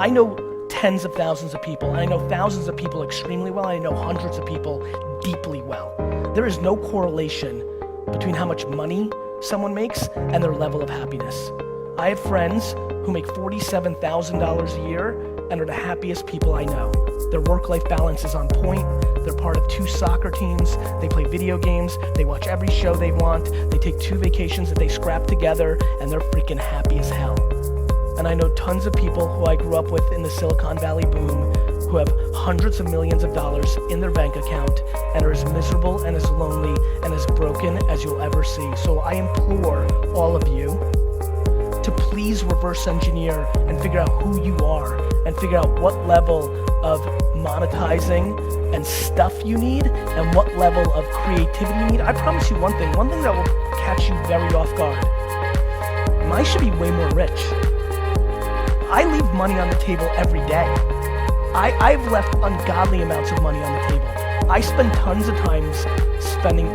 I know tens of thousands of people, and I know thousands of people extremely well, and I know hundreds of people deeply well. There is no correlation between how much money someone makes and their level of happiness. I have friends who make $47,000 a year and are the happiest people I know. Their work-life balance is on point. They're part of 2 soccer teams. They play video games. They watch every show they want. They take 2 vacations that they scrap together, and they're freaking happy as hell. And I know tons of people who I grew up with in the Silicon Valley boom who have hundreds of millions of dollars in their bank account and are as miserable and as lonely and as broken as you'll ever see. So I implore all of you to please reverse engineer and figure out who you are and figure out what level of monetizing and stuff you need and what level of creativity you need. I promise you one thing that will catch you very off guard. I should be way more rich. I leave money on the table every day. I've left ungodly amounts of money on the table. I spend tons of times sending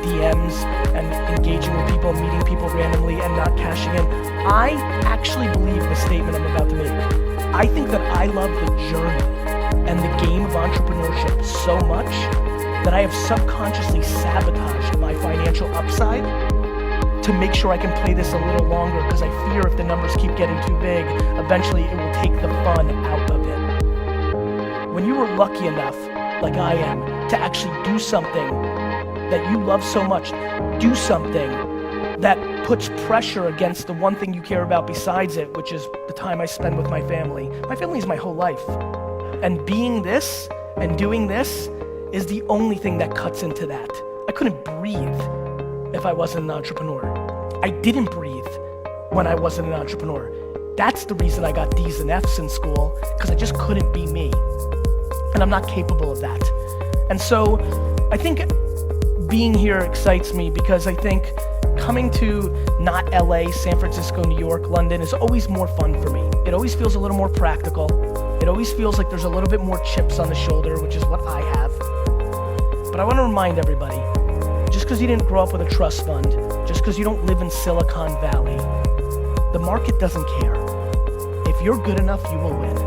DMs and engaging with people, meeting people randomly and not cashing in. I actually believe the statement I'm about to make. I think that I love the journey and the game of entrepreneurship so much that I have subconsciously sabotaged my financial upside to make sure I can play this a little longer, because I fear if the numbers keep getting too big, eventually it will take the fun out of it. When you are lucky enough, like I am, to actually do something that you love so much, do something that puts pressure against the one thing you care about besides it, which is the time I spend with my family. My family is my whole life. And being this and doing this is the only thing that cuts into that. I couldn't breathe if I wasn't an entrepreneur. I didn't breathe when I wasn't an entrepreneur. That's the reason I got D's and F's in school, because I just couldn't be me. And I'm not capable of that. And so I think being here excites me, because I think coming to not LA, San Francisco, New York, London is always more fun for me. It always feels a little more practical. It always feels like there's a little bit more chips on the shoulder, which is what I have. But I want to remind everybody, just because you didn't grow up with a trust fund, just because you don't live in Silicon Valley, the market doesn't care. If you're good enough, you will win.